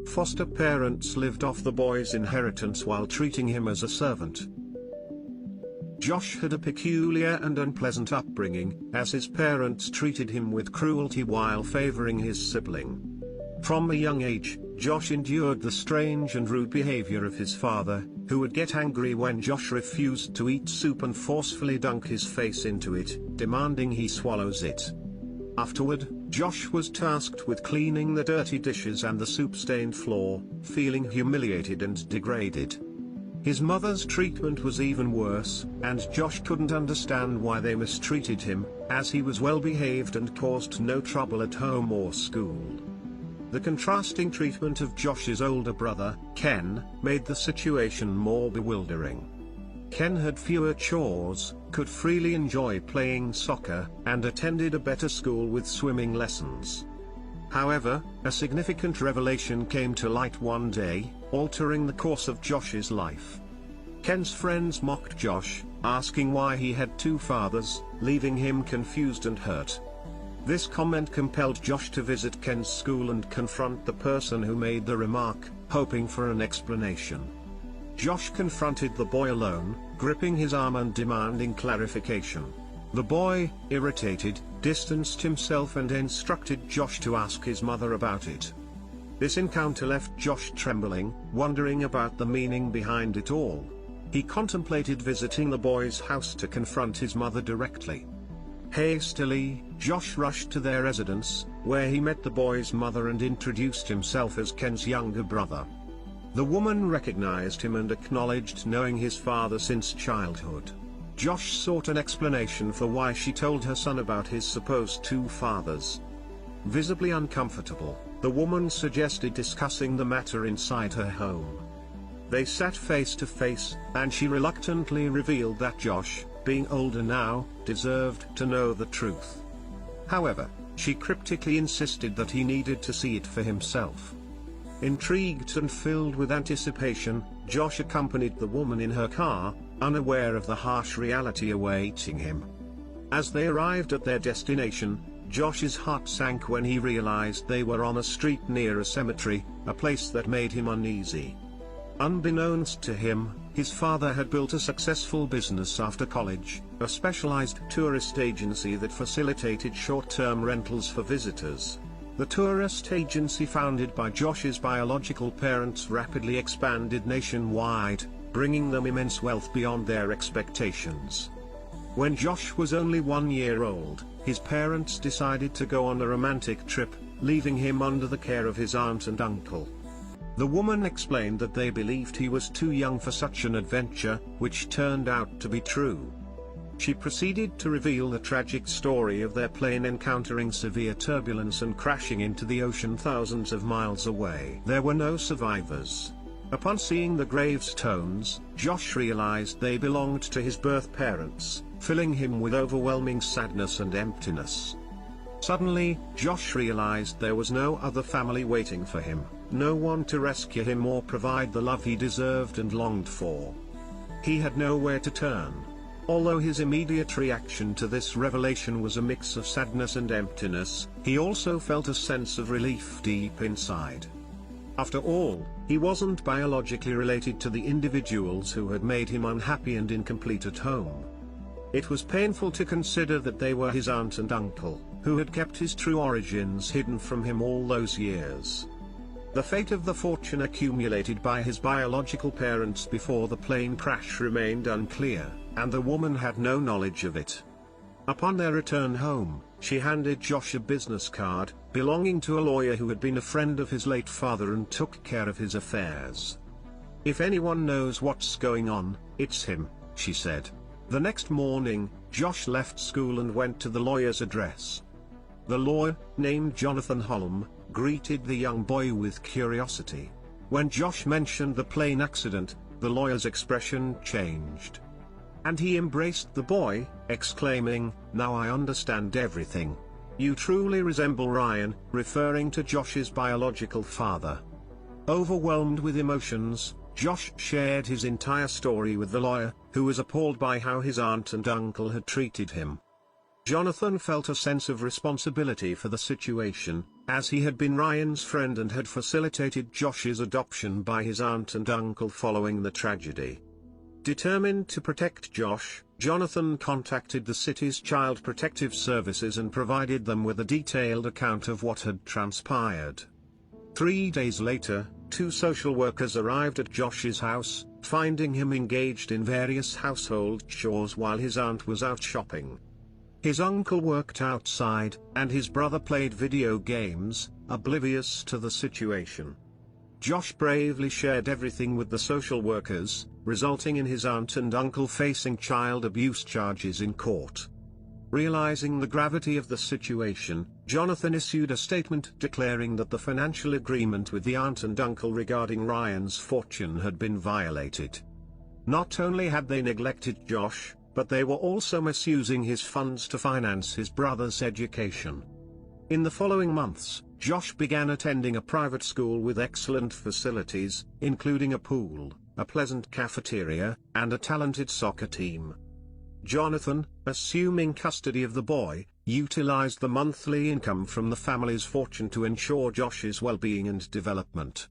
Foster parents lived off the boy's inheritance while treating him as a servant. Josh had a peculiar and unpleasant upbringing, as his parents treated him with cruelty while favoring his sibling. From a young age, Josh endured the strange and rude behavior of his father, who would get angry when Josh refused to eat soup and forcefully dunk his face into it, demanding he swallows it. Afterward, Josh was tasked with cleaning the dirty dishes and the soup-stained floor, feeling humiliated and degraded. His mother's treatment was even worse, and Josh couldn't understand why they mistreated him, as he was well behaved and caused no trouble at home or school. The contrasting treatment of Josh's older brother, Ken, made the situation more bewildering. Ken had fewer chores, could freely enjoy playing soccer, and attended a better school with swimming lessons. However, a significant revelation came to light one day, altering the course of Josh's life. Ken's friends mocked Josh, asking why he had two fathers, leaving him confused and hurt. This comment compelled Josh to visit Ken's school and confront the person who made the remark, hoping for an explanation. Josh confronted the boy alone, gripping his arm and demanding clarification. The boy, irritated, distanced himself and instructed Josh to ask his mother about it. This encounter left Josh trembling, wondering about the meaning behind it all. He contemplated visiting the boy's house to confront his mother directly. Hastily, Josh rushed to their residence, where he met the boy's mother and introduced himself as Ken's younger brother. The woman recognized him and acknowledged knowing his father since childhood. Josh sought an explanation for why she told her son about his supposed two fathers. Visibly uncomfortable, the woman suggested discussing the matter inside her home. They sat face to face, and she reluctantly revealed that Josh, being older now, deserved to know the truth. However, she cryptically insisted that he needed to see it for himself. Intrigued and filled with anticipation, Josh accompanied the woman in her car, unaware of the harsh reality awaiting him. As they arrived at their destination, Josh's heart sank when he realized they were on a street near a cemetery, a place that made him uneasy. Unbeknownst to him, his father had built a successful business after college, a specialized tourist agency that facilitated short-term rentals for visitors. The tourist agency founded by Josh's biological parents rapidly expanded nationwide, bringing them immense wealth beyond their expectations. When Josh was only 1 year old, his parents decided to go on a romantic trip, leaving him under the care of his aunt and uncle. The woman explained that they believed he was too young for such an adventure, which turned out to be true. She proceeded to reveal the tragic story of their plane encountering severe turbulence and crashing into the ocean thousands of miles away. There were no survivors. Upon seeing the gravestones, Josh realized they belonged to his birth parents, filling him with overwhelming sadness and emptiness. Suddenly, Josh realized there was no other family waiting for him, no one to rescue him or provide the love he deserved and longed for. He had nowhere to turn. Although his immediate reaction to this revelation was a mix of sadness and emptiness, he also felt a sense of relief deep inside. After all, he wasn't biologically related to the individuals who had made him unhappy and incomplete at home. It was painful to consider that they were his aunt and uncle, who had kept his true origins hidden from him all those years. The fate of the fortune accumulated by his biological parents before the plane crash remained unclear, and the woman had no knowledge of it. Upon their return home, she handed Josh a business card, belonging to a lawyer who had been a friend of his late father and took care of his affairs. "If anyone knows what's going on, it's him," she said. The next morning, Josh left school and went to the lawyer's address. The lawyer, named Jonathan Holm, greeted the young boy with curiosity. When Josh mentioned the plane accident, the lawyer's expression changed. And he embraced the boy, exclaiming, "Now I understand everything. You truly resemble Ryan," referring to Josh's biological father. Overwhelmed with emotions, Josh shared his entire story with the lawyer, who was appalled by how his aunt and uncle had treated him. Jonathan felt a sense of responsibility for the situation, as he had been Ryan's friend and had facilitated Josh's adoption by his aunt and uncle following the tragedy. Determined to protect Josh, Jonathan contacted the city's Child Protective Services and provided them with a detailed account of what had transpired. 3 days later, 2 social workers arrived at Josh's house, finding him engaged in various household chores while his aunt was out shopping. His uncle worked outside, and his brother played video games, oblivious to the situation. Josh bravely shared everything with the social workers, resulting in his aunt and uncle facing child abuse charges in court. Realizing the gravity of the situation, Jonathan issued a statement declaring that the financial agreement with the aunt and uncle regarding Ryan's fortune had been violated. Not only had they neglected Josh, but they were also misusing his funds to finance his brother's education. In the following months, Josh began attending a private school with excellent facilities, including a pool, a pleasant cafeteria, and a talented soccer team. Jonathan, assuming custody of the boy, utilized the monthly income from the family's fortune to ensure Josh's well-being and development.